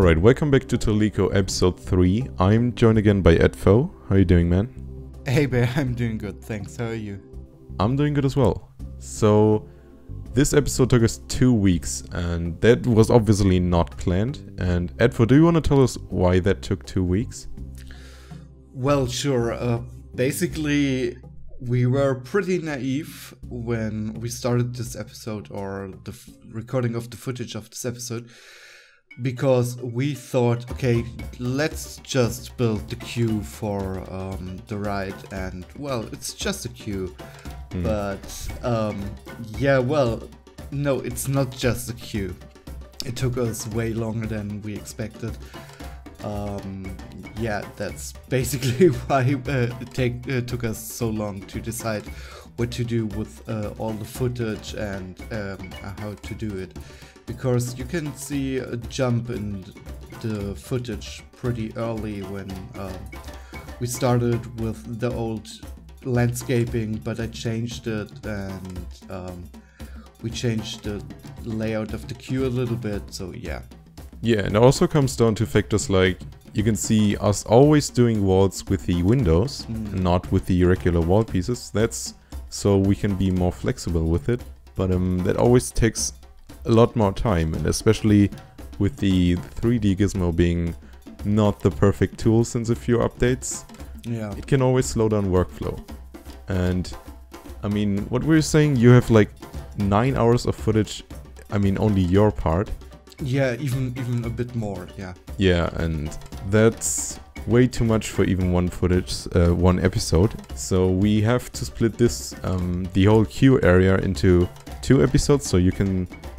Alright, welcome back to Taliko episode 3. I'm joined again by Adfo. How are you doing, man? Hey Bear, I'm doing good, thanks. How are you? I'm doing good as well. So, this episode took us 2 weeks, and that was obviously not planned. And Adfo, do you want to tell us why that took 2 weeks? Well, sure. Basically, we were pretty naive when we started this episode, or the recording of the footage of this episode, because we thought, okay, let's just build the queue for the ride, and well, it's just a queue. But yeah, well, no, it's not just a queue. It took us way longer than we expected. Yeah, that's basically why it took us so long to decide what to do with all the footage and how to do it. Because you can see a jump in the footage pretty early when we started with the old landscaping, but I changed it, and we changed the layout of the queue a little bit, so yeah. Yeah, and it also comes down to factors like you can see us always doing walls with the windows, not with the regular wall pieces. That's so we can be more flexible with it, but that always takes a lot more time, and especially with the 3D gizmo being not the perfect tool since a few updates, Yeah. it can always slow down workflow. And I mean, what we're saying, you have like 9 hours of footage, I mean only your part. Yeah, even a bit more, yeah. Yeah, and that's way too much for even one episode. So we have to split this, the whole queue area into 2 episodes, so you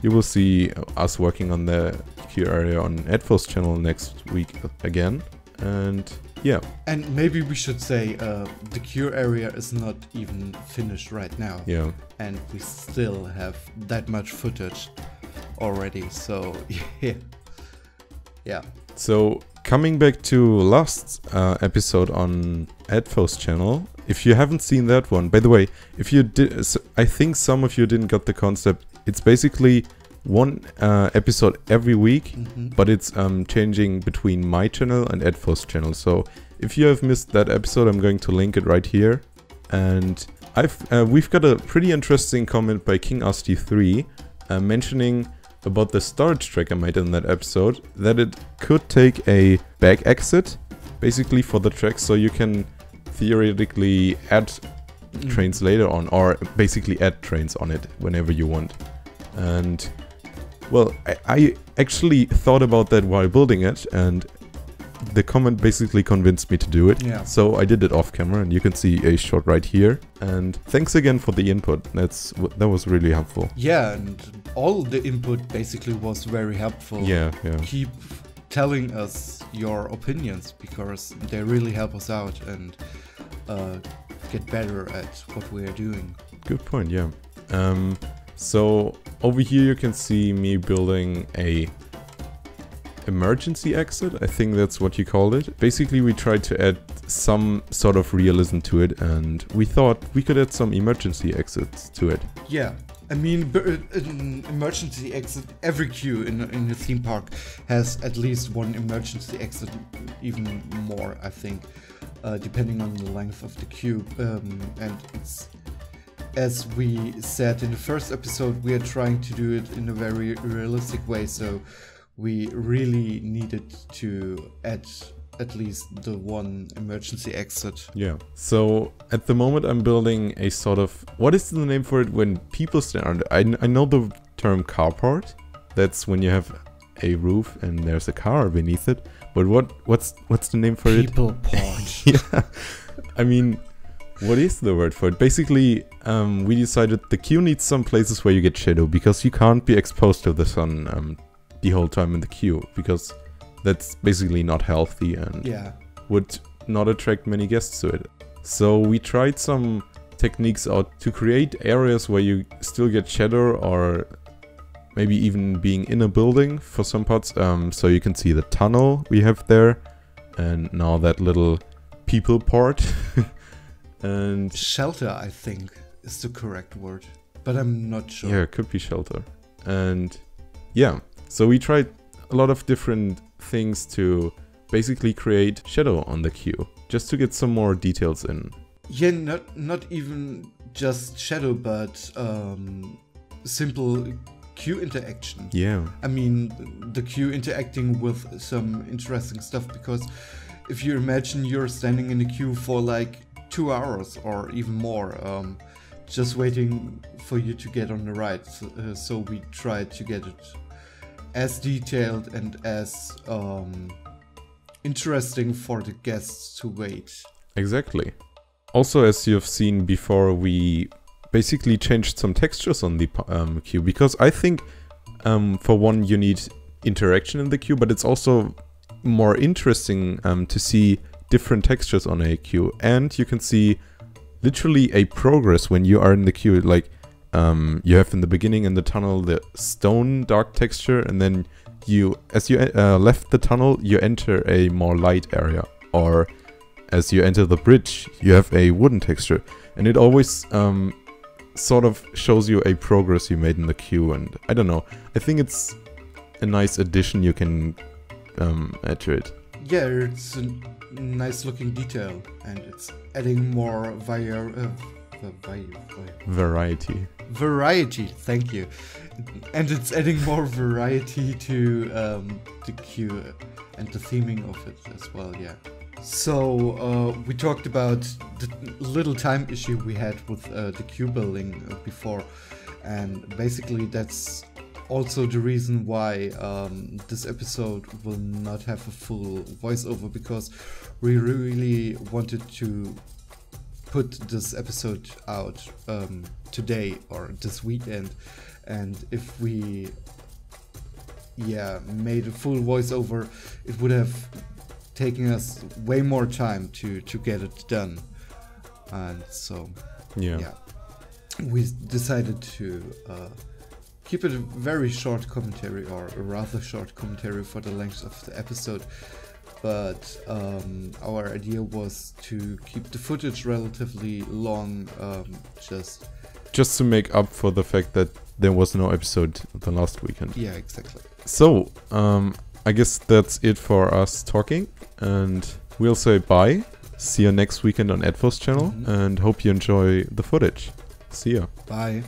will see us working on the queue area on Adfo's channel next week again, and yeah. And maybe we should say the queue area is not even finished right now. Yeah. And we still have that much footage already, so yeah. Yeah. So coming back to last episode on Adfo's channel, if you haven't seen that one, by the way, if you did, I think some of you didn't get the concept. It's basically one episode every week, but it's changing between my channel and Adfo's channel. So if you have missed that episode, I'm going to link it right here. And we've got a pretty interesting comment by KingAsti3 mentioning about the storage track I made in that episode, that it could take a back exit basically for the track, so you can theoretically add trains later on, or basically add trains on it whenever you want. And well, I actually thought about that while building it, and the comment basically convinced me to do it. Yeah. So I did it off camera, and you can see a shot right here. And thanks again for the input. That was really helpful. Yeah, and all the input basically was very helpful. Yeah. Keep telling us your opinions, because they really help us out and get better at what we are doing. Good point, yeah. So over here you can see me building a emergency exit, I think that's what you called it. Basically we tried to add some sort of realism to it, and we thought we could add some emergency exits to it. Yeah, I mean, an emergency exit, every queue in the theme park has at least one emergency exit, even more, I think, depending on the length of the queue. And it's, as we said in the first episode, we are trying to do it in a very realistic way, so we really needed to add at least the one emergency exit. Yeah. So at the moment I'm building a sort of, what is the name for it when people stand on it? I know the term carport. That's when you have a roof and there's a car beneath it. But what's the name for it? People port. Yeah. I mean, what is the word for it? Basically, we decided the queue needs some places where you get shadow, because you can't be exposed to the sun the whole time in the queue, because that's basically not healthy and would not attract many guests to it. So we tried some techniques out to create areas where you still get shadow, or maybe even being in a building for some parts. So you can see the tunnel we have there, and now that little people part. And shelter, I think, is the correct word, but I'm not sure. Yeah, it could be shelter. And yeah, so we tried a lot of different things to basically create shadow on the queue, just to get some more details in. Yeah, not even just shadow, but simple queue interaction. Yeah. I mean, the queue interacting with some interesting stuff, because if you imagine you're standing in a queue for like 2 hours or even more, just waiting for you to get on the ride. So we tried to get it as detailed and as interesting for the guests to wait. Exactly. Also, as you've seen before, we basically changed some textures on the queue, because I think for one you need interaction in the queue, but it's also more interesting to see different textures on a queue, and you can see literally a progress when you are in the queue. Like you have in the beginning in the tunnel the stone dark texture, and then as you left the tunnel you enter a more light area, or as you enter the bridge you have a wooden texture, and it always sort of shows you a progress you made in the queue. And I don't know, I think it's a nice addition you can add to it. Yeah, it's a nice looking detail, and it's adding more variety, thank you. And it's adding more variety to the queue and the theming of it as well, yeah. So we talked about the little time issue we had with the queue building before, and basically that's also the reason why this episode will not have a full voiceover, because we really wanted to put this episode out today or this weekend, and if we made a full voiceover, it would have taken us way more time to get it done. And so yeah, we decided to keep it a very short commentary, or a rather short commentary for the length of the episode. But our idea was to keep the footage relatively long, just to make up for the fact that there was no episode the last weekend. Yeah, exactly. So I guess that's it for us talking, and we'll say bye. See you next weekend on Adfo's channel, and hope you enjoy the footage. See ya. Bye.